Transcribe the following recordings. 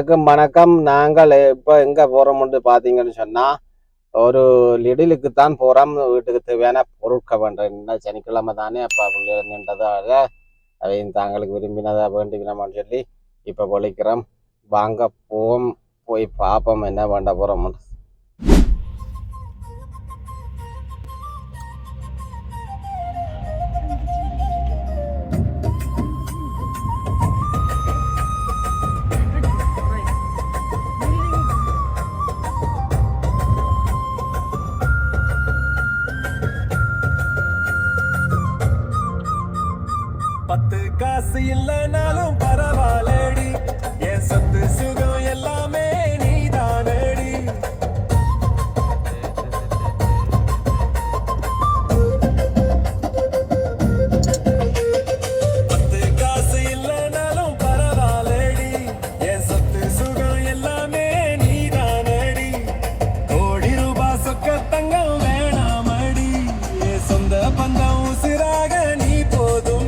அனைவருக்கும் வணக்கம். நாங்கள் இப்போ எங்கே போகிறோம்னு பார்த்தீங்கன்னு சொன்னால் ஒரு லிடிலுக்கு தான் போகிறோம். வீட்டுக்கு தேவையான பொருட்கள் பண்ணுறேன். சனிக்கிழமை தானே அப்போ பிள்ளைகள் நின்றதாக அதையும் தாங்களுக்கு விரும்பினதாக வேண்டிக்கணும்னு சொல்லி இப்போ பொழிக்கிறோம். வாங்க போவோம், போய் பார்ப்போம் என்ன பண்ண போகிறோம். பத்து காசு இல்லைனாலும் பரவாயில்லடி, என் சொத்து சுகம் எல்லாமே நீதானடி. பத்து காசு இல்லைனாலும் பரவாயில்லடி, என் சொத்து சுகம் எல்லாமே நீதானடி. கோடி ரூபாய் சொக்க தங்கம் வேணாமடி, என் சொந்த பந்தம் உசிராக நீ போதும்.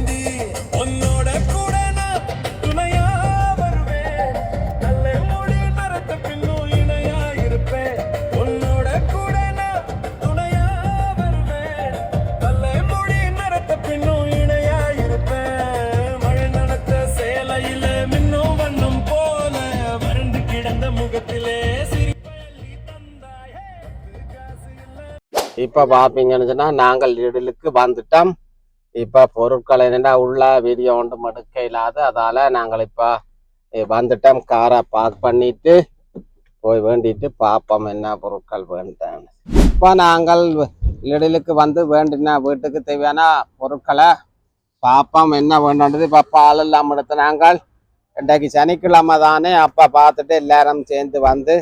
இப்போ பார்ப்பீங்கன்னு சொன்னால் நாங்கள் லிடிலுக்கு வந்துட்டோம். இப்போ பொருட்கள் என்னென்னா உள்ள வீடியோ ஒன்றும் எடுக்க இல்லாத, அதால் நாங்கள் இப்போ வந்துட்டோம். காரை பார்க் பண்ணிட்டு போய் வேண்டிட்டு பார்ப்போம் என்ன பொருட்கள் வேண்டாம். இப்போ நாங்கள் லிடிலுக்கு வந்து வேண்டின வீட்டுக்கு தேவையான பொருட்களை பார்ப்போம் என்ன வேண்டான்றது. இப்போ பால் இல்லாமல் எடுத்து நாங்கள் இன்றைக்கு சனிக்கிழமை தானே, அப்போ பார்த்துட்டு எல்லாரும் சேர்ந்து வந்து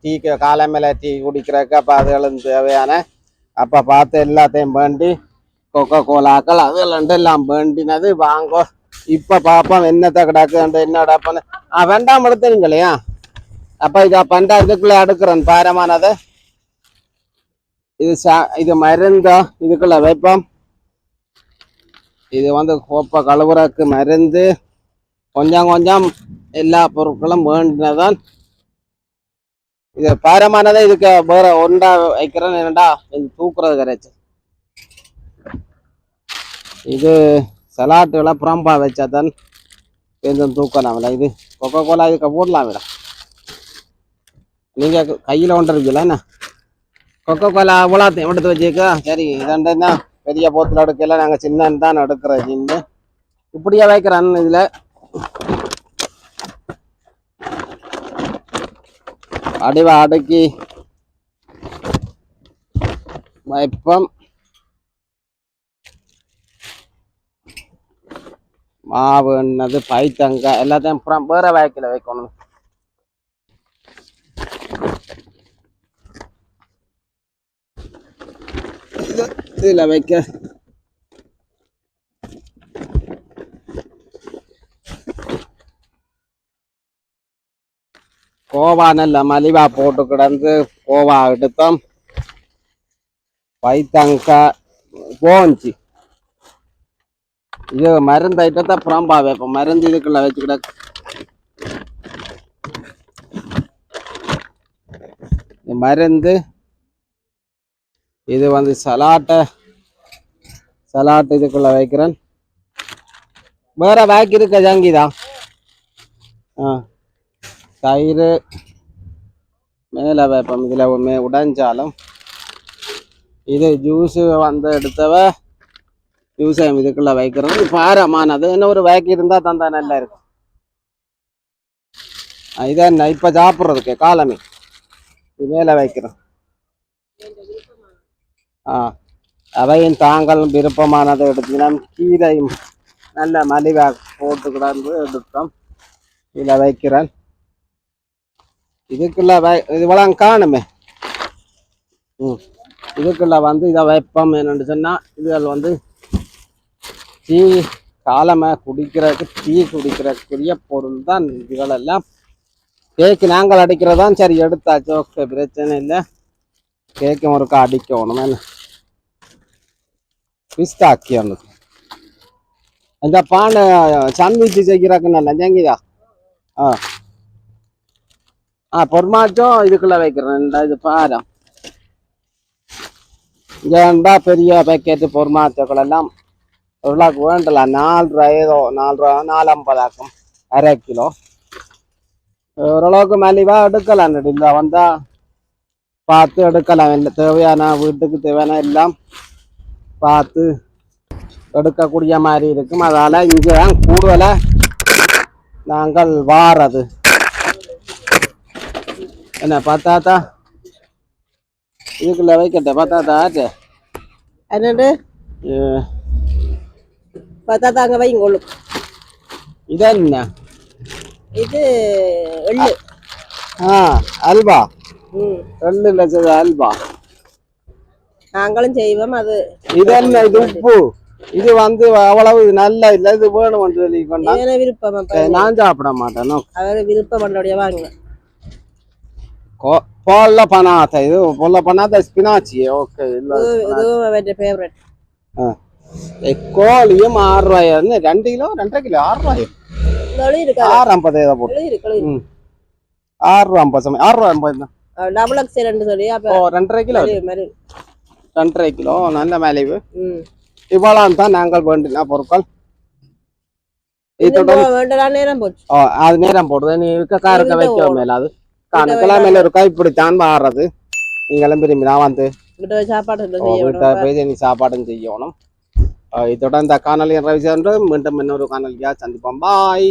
டீ காலை மேலே டீ குடிக்கிறதுக்கு அப்போ அதுகளும் தேவையான அப்போ பார்த்து எல்லாத்தையும் வேண்டி கொக்கோ கோலாக்கள் அதுகள் எல்லாம் வேண்டினது வாங்கோ. இப்போ பார்ப்போம் என்னத்தை கிடக்குன்ற என்னோட வேண்டாம் எடுத்துறீங்களையா. அப்போ இதை பண்டா இதுக்குள்ளே அடுக்கிறேன் பாரமானதை. இது மருந்தோ இதுக்குள்ளே வைப்போம். இது வந்து கோப்பை கழுவுறதுக்கு மருந்து. கொஞ்சம் கொஞ்சம் எல்லா பொருட்களும் வேண்டினதான். இது பாரமானதை இதுக்கு வேற ஒன்றா வைக்கிறேன். என்னடா இது தூக்குறது கரைச்சி. இது சலாட்டுகளை புறம்பா வச்சாதான் கொஞ்சம் தூக்கலாம்ல. இது கொக்கோ கோலா இதுக்கு போடலாம் விட. நீங்கள் கையில் ஒன்று இருக்குல்ல என்ன கொக்கோ கோலா அவ்வளோ எடுத்து வச்சுக்கா. சரி இதண்டா பெரிய போத்தில் எடுக்கல, நாங்கள் சின்னன்னு தான் எடுக்கிறோம். சின்ன இப்படியே வைக்கிறேன். இதில் அடிவா அடுக்கி வைப்போம். மாவு என்னது பைத்தங்காய் எல்லாத்தையும் அப்புறம் வேற வாய்க்கில் வைக்கணும். இதில் வைக்க கோவா நல்ல மலிவா போட்டு கிடந்து கோவா எடுத்தோம். பைத்தங்காய் போஞ்சி இது மருந்து ஐட்டத்தை புறம்பா வைப்போம். மருந்து இதுக்குள்ள வச்சுக்கிட மருந்து. இது வந்து சலாட்டு இதுக்குள்ள வைக்கிறேன். வேற பேக் இருக்க ஜங்கிதா. தயிர் மேலே வைப்போம். இதில் உடைஞ்சாலும் இது ஜூஸு வந்து எடுத்தவ ஜூஸை இதுக்குள்ள வைக்கிறது பாரமானது. என்ன ஒரு வேக்கி இருந்தால் தந்தா நல்லா இருக்கும். இதை இப்போ சாப்பிட்றதுக்கு காலமே இது மேலே வைக்கிறோம். அவையும் தாங்கள் விருப்பமானதை எடுத்தீங்கன்னா கீரையும் நல்ல மலிவாக போட்டு கிடந்து எடுத்தோம். இதில் வைக்கிறேன். இதுக்குள்ள இதுவெல்லாம் காணுமே. இதுக்குள்ள வந்து இதை வைப்போம். என்னென்னு சொன்னால் இதுகள் வந்து டீ காலமை குடிக்கிறதுக்கு டீ குடிக்கிறதுக்குரிய பொருள் தான் இதுகளெல்லாம். கேக்கு நாங்கள் அடிக்கிறதான். சரி எடுத்தாச்சு, ஓகே பிரச்சனை இல்லை. கேக்கும் ஒருக்கா அடிக்கணும். என்ன பிஸ்தாக்கி ஒன்று இந்த பானை சாண்ட்விச் செய்கிறாக்கு நல்லா ஜங்கிதா. பொருமாச்சம் இதுக்குள்ள வைக்கிறேன். இது பாரம் ஏன்டா பெரிய பேக்கெட்டு பொருமாச்சக்கள் எல்லாம் உருளாக்கு வேண்டலாம். 4 ரூபா ஏதோ 4 ரூபா 4.50 ஆக்கும் 1/2 கிலோ. ஓரளவுக்கு மலிவா எடுக்கலாம். இல்லை வந்தா பார்த்து எடுக்கலாம். இல்லை தேவையான வீட்டுக்கு தேவையான எல்லாம் பார்த்து எடுக்கக்கூடிய மாதிரி இருக்கும். அதால இங்கே தான் கூடுதலை நாங்கள் வாரது. என்ன பார்த்தாத்தா இதுக்குள்ள வைக்கட்ட பார்த்தாத்தா என்னண்டு பார்த்தா தாங்க வைங்க உங்களுக்கு. இது என்ன இது எள்ளு. அல்வா. எள்ளு லட்சது அல்வா நாங்களும் செய்வோம். அது இது என்ன இது உப்பு. இது வந்து அவ்வளவு நல்ல இல்லை. இது வேணும் சொல்லி கொண்டா விருப்பம். நான் சாப்பிட மாட்டேன். அவர் விருப்பம் பண்ணோடைய வாங்க. பொல்ல பனாத்த இது பொல்ல பனாத்த ஸ்பினாச்சி. ஓகே இதுவும் ஃபேவரட். கோழியும் 6 ரூபாய். 2 கிலோ 2.5 கிலோ 6 ரூபாய். 6.50 ஏதோ போட்டு 6 ரூபா 50 6 ரூபா 50 தான். டபுள் எக்ஸல் ரெண்டு சொல்லி அப்போ 2.5 கிலோ 2.5 கிலோ நல்ல மலிவு. இவ்வளவு தான் நாங்கள் வேண்டின பொருட்கள். வேண்டலாம் நேரம் போச்சு. அது நேரம் போடுது. நீ காருக்க வைக்க மேல அது கணக்கெல்லாம் மேல இருக்கா. இப்படித்தான் மாறுறது. நீங்களும் விரும்பினா வந்து வீட்டை போய் நீ சாப்பாடும் செய்யணும். இதோட இந்த காணொலி ரவி மீண்டும் இன்னொரு காணொலியா சந்திப்போம். பாய்.